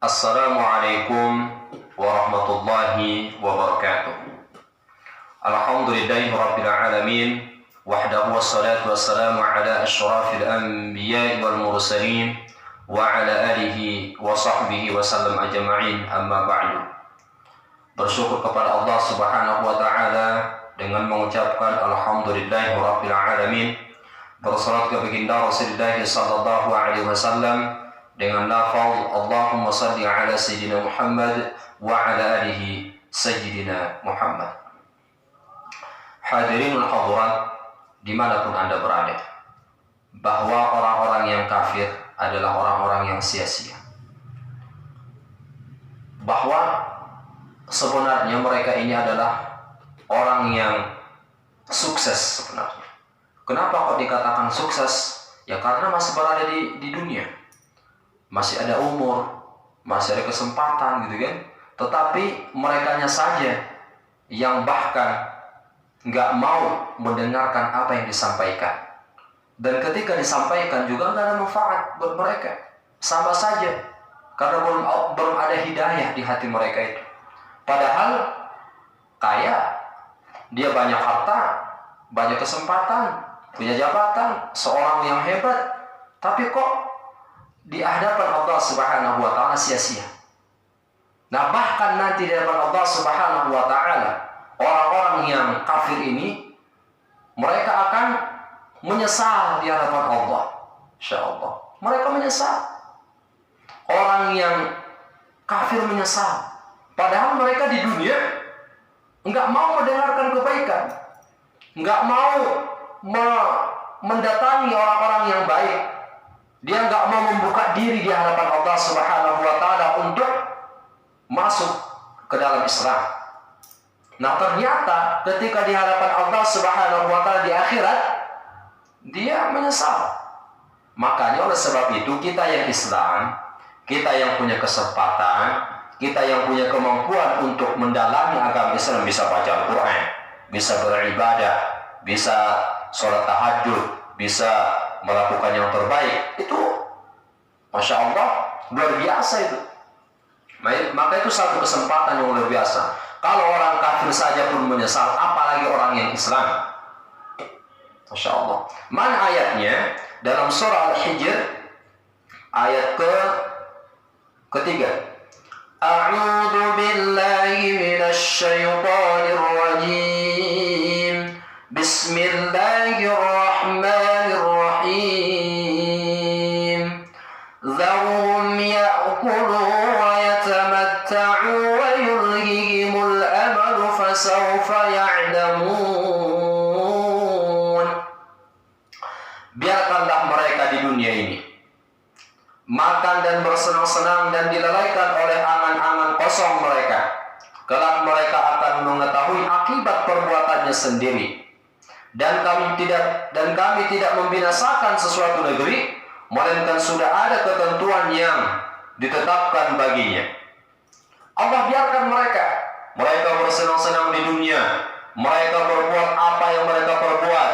Assalamualaikum warahmatullahi wabarakatuh. Alhamdulillahi rabbil alamin, wahdahu wassalatu wassalamu ala asyrafil anbiya'i wal mursalin wa ala alihi wa sahbihi wa sallam ajma'in, amma ba'du. Bersyukur kepada Allah Subhanahu wa taala dengan mengucapkan alhamdulillahi rabbil alamin. Bersalat ke baginda Rasulullah sallallahu alaihi wasallam dengan lafaz Allahumma salli ala sayyidina Muhammad wa ala alihi sayyidina Muhammad. Hadirinul hadirat dimanapun Anda berada, bahwa orang-orang yang kafir adalah orang-orang yang sia-sia, bahwa sebenarnya mereka ini adalah orang yang sukses sebenarnya. Kenapa kok dikatakan sukses? Ya karena masih berada di dunia, masih ada umur, masih ada kesempatan gitu kan. Tetapi merekanya saja yang bahkan nggak mau mendengarkan apa yang disampaikan. Dan ketika disampaikan juga nggak ada manfaat buat mereka. Sama saja, karena belum ada hidayah di hati mereka itu. Padahal kaya, dia banyak harta, banyak kesempatan, punya jabatan, seorang yang hebat, tapi kok di hadapan Allah Subhanahu wa taala sia-sia. Nah, bahkan nanti di hadapan Allah Subhanahu wa taala, orang-orang yang kafir ini mereka akan menyesal di hadapan Allah. Insyaallah, mereka menyesal. Orang yang kafir menyesal. Padahal mereka di dunia enggak mau mendengarkan kebaikan, enggak mau mendatangi orang-orang yang baik. Dia enggak mau membuka diri di hadapan Allah Subhanahu wa taala untuk masuk ke dalam Islam. Nah, ternyata ketika di hadapan Allah Subhanahu wa taala di akhirat, dia menyesal. Makanya oleh sebab itu kita yang Islam, kita yang punya kesempatan, kita yang punya kemampuan untuk mendalami agama Islam, bisa baca Al-Quran, bisa beribadah, bisa sholat tahajud, bisa melakukan yang terbaik, itu Masya Allah luar biasa itu. Maka itu satu kesempatan yang luar biasa. Kalau orang kafir saja pun menyesal, apalagi orang yang Islam. Masya Allah. Mana ayatnya? Dalam surah Al-Hijr ayat ketiga. A'udzu billahi minasy syaithanir rajim. Bismillahirrahmanirrahim. Dzarhum ya'kulu wa yatamatta'u wa yulhihimul amalu fasawfa ya'lamun. Biarkanlah mereka di dunia ini makan dan bersenang-senang dan dilalaikan oleh angan-angan kosong mereka. Kelak mereka akan mengetahui akibat perbuatannya sendiri. Dan kami tidak membinasakan sesuatu negeri, melainkan sudah ada ketentuan yang ditetapkan baginya. Allah biarkan mereka bersenang-senang di dunia, mereka berbuat apa yang mereka perbuat,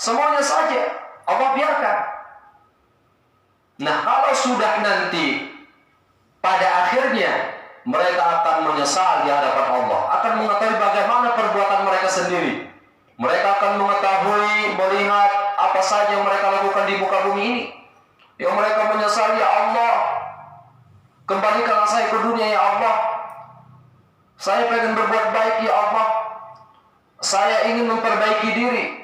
semuanya saja Allah biarkan. Nah, kalau sudah nanti pada akhirnya mereka akan menyesal di hadapan Allah, akan mengetahui bagaimana perbuatan mereka sendiri. Mereka akan mengetahui, melihat apa saja yang mereka lakukan di muka bumi ini. Yang mereka menyesal, ya Allah, kembalikanlah saya ke dunia ya Allah. Saya pengen berbuat baik ya Allah. Saya ingin memperbaiki diri.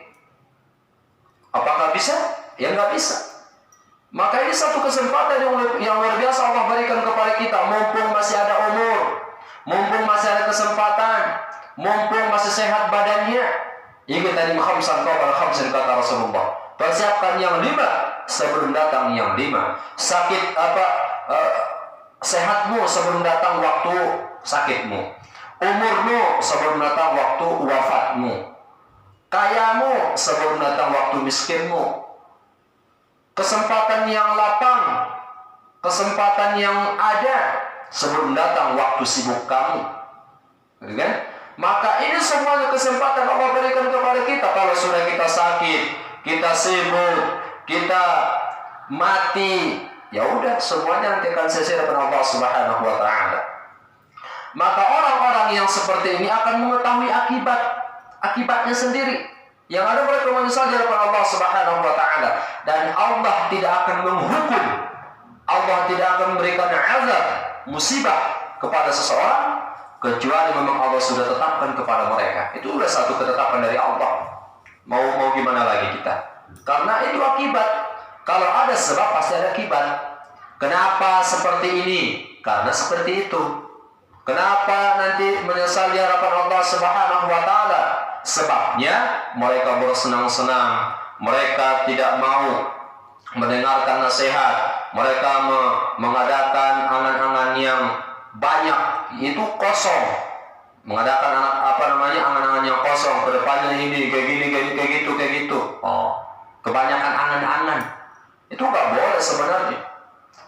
Apakah bisa? Ya nggak bisa. Maka ini satu kesempatan yang luar biasa Allah berikan kepada kita. Mumpung masih ada umur, mumpung masih ada kesempatan, mumpung masih sehat badannya. Ingat tadi khamsan qabla khamsin, kata Rasulullah. Persiapkan yang 5 sebelum datang yang 5. Sehatmu sebelum datang waktu sakitmu. Umurmu sebelum datang waktu wafatmu. Kayamu sebelum datang waktu miskinmu. Kesempatan yang lapang, kesempatan yang ada sebelum datang waktu sibuk kamu. Gitu kan? Maka ini semuanya kesempatan Allah berikan kepada kita. Kalau sudah kita sakit, kita sibuk, kita mati, ya udah semuanya nanti akan selesai dengan Allah Subhanahu wa taala. Maka orang-orang yang seperti ini akan mengetahui akibatnya sendiri. Yang ada mereka menyesal di hadapan Allah Subhanahu wa taala, dan Allah tidak akan menghukum, Allah tidak akan memberikan azab, musibah kepada seseorang kecuali memang Allah sudah tetapkan kepada mereka. Itu sudah satu ketetapan dari Allah. Mau gimana lagi kita? Karena itu akibat. Kalau ada sebab pasti ada akibat. Kenapa seperti ini? Karena seperti itu. Kenapa nanti menyesal di hadapan Allah Subhanahu wa taala? Sebabnya mereka bersenang-senang, mereka tidak mau mendengarkan nasihat, mereka mengadakan angan-angan yang banyak, itu kosong. Mengadakan angan-angan yang kosong, kedepannya ini kayak gini, kayak gitu. Kebanyakan angan-angan. Itu nggak boleh sebenarnya.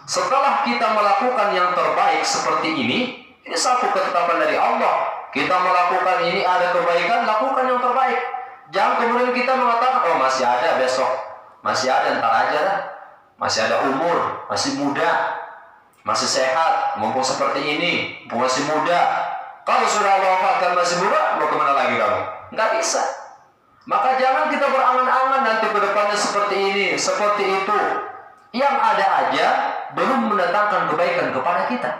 Setelah kita melakukan yang terbaik seperti ini satu ketetapan dari Allah. Kita melakukan ini, ada kebaikan, lakukan yang terbaik. Jangan kemudian kita mengatakan, masih ada besok, masih ada ntar aja lah, masih ada umur, masih muda, masih sehat, mumpung seperti ini, mumpung masih muda. Kalau sudah Allah wafatkan masih muda, mau kemana lagi kamu? Nggak bisa. Maka jangan kita berangan-angan nanti ke depannya seperti ini, seperti itu. Yang ada aja belum mendatangkan kebaikan kepada kita.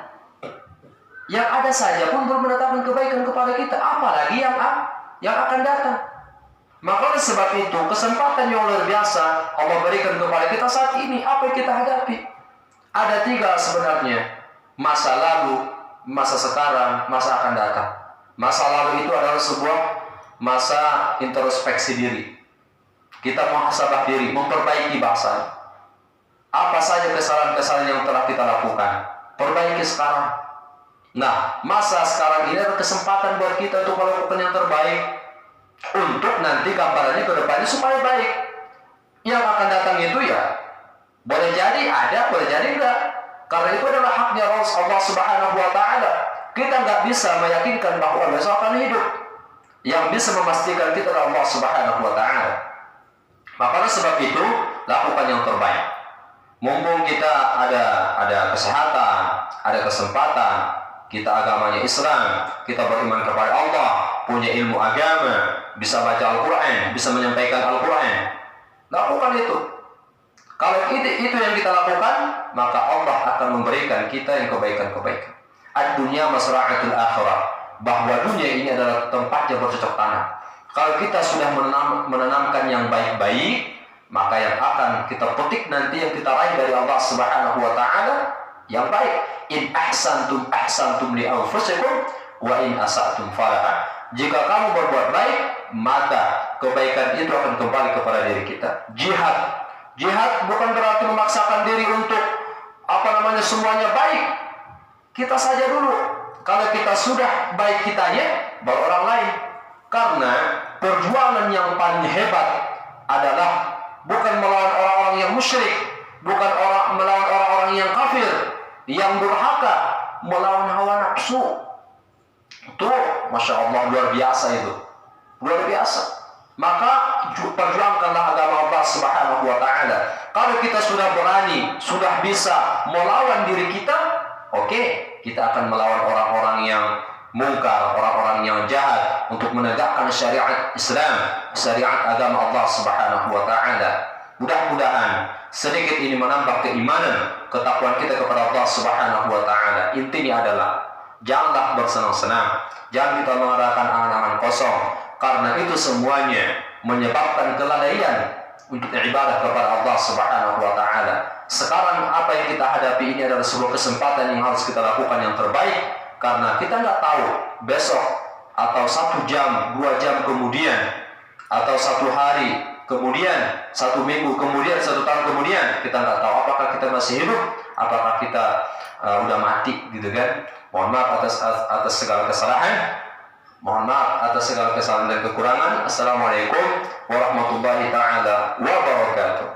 Yang ada saja pun belum mendatangkan kebaikan kepada kita, apalagi yang akan datang. Maka oleh sebab itu, kesempatan yang luar biasa Allah berikan kepada kita saat ini. Apa yang kita hadapi? Ada 3 sebenarnya. Masa lalu, masa sekarang, masa akan datang. Masa lalu itu adalah sebuah masa introspeksi diri. Kita muhasabah diri, memperbaiki bahasa. Apa saja kesalahan-kesalahan yang telah kita lakukan, perbaiki sekarang. Nah, masa sekarang ini adalah kesempatan buat kita untuk melakukan yang terbaik, untuk nanti gambarannya ke depannya supaya baik. Yang akan datang itu ya boleh jadi ada, boleh jadi enggak. Karena itu adalah haknya Allah Subhanahu wa taala. Kita nggak bisa meyakinkan bahwa besok akan hidup. Yang bisa memastikan kita adalah Allah Subhanahu wa taala. Maka oleh sebab itu, lakukan yang terbaik. Mumpung kita ada kesehatan, ada kesempatan, kita agamanya Islam, kita beriman kepada Allah, punya ilmu agama, bisa baca Al-Quran, bisa menyampaikan Al-Quran, lakukan itu. Kalau itu yang kita lakukan, maka Allah akan memberikan kita yang kebaikan-kebaikan. Ad-dunya masra'atul akhirah, bahwa dunia ini adalah tempatnya bercocok tanam. Kalau kita sudah menanamkan yang baik-baik, maka yang akan kita petik nanti, yang kita raih dari Allah Subhanahu wa taala yang baik. In ahsantum li anfusikum wa in asatum falaha. Jika kamu berbuat baik, maka kebaikan itu akan kembali kepada diri kita. Jihad bukan berarti memaksakan diri untuk semuanya baik. Kita saja dulu. Kalau kita sudah baik kitanya, baru orang lain. Karena perjuangan yang paling hebat adalah bukan melawan orang-orang yang musyrik, bukan melawan orang-orang yang kafir, yang durhaka, melawan hawa nafsu. Itu Masya Allah luar biasa itu. Luar biasa. Maka perjuangkanlah agama Allah Subhanahu wa taala. Kalau kita sudah berani, sudah bisa melawan diri kita, oke, kita akan melawan orang-orang yang mungkar, orang-orang yang jahat untuk menegakkan syariat Islam, syariat agama Allah Subhanahu wa taala. Mudah-mudahan sedikit ini menambah keimanan, ketakwaan kita kepada Allah Subhanahu wa taala. Intinya adalah janganlah bersenang-senang, jangan kita mengadakan angan-angan kosong, karena itu semuanya menyebabkan kelalaian untuk ibadah kepada Allah Subhanahu wa taala. Sekarang apa yang kita hadapi ini adalah sebuah kesempatan yang harus kita lakukan yang terbaik, karena kita nggak tahu besok atau 1 jam, 2 jam kemudian, atau 1 hari kemudian, 1 minggu kemudian, 1 tahun kemudian, kita nggak tahu apakah kita masih hidup, apakah kita udah mati, gitu kan. Mohon maaf atas segala kesalahan. Mohon maaf atas segala kesalahan dan kekurangan. Assalamualaikum warahmatullahi taala wabarakatuh.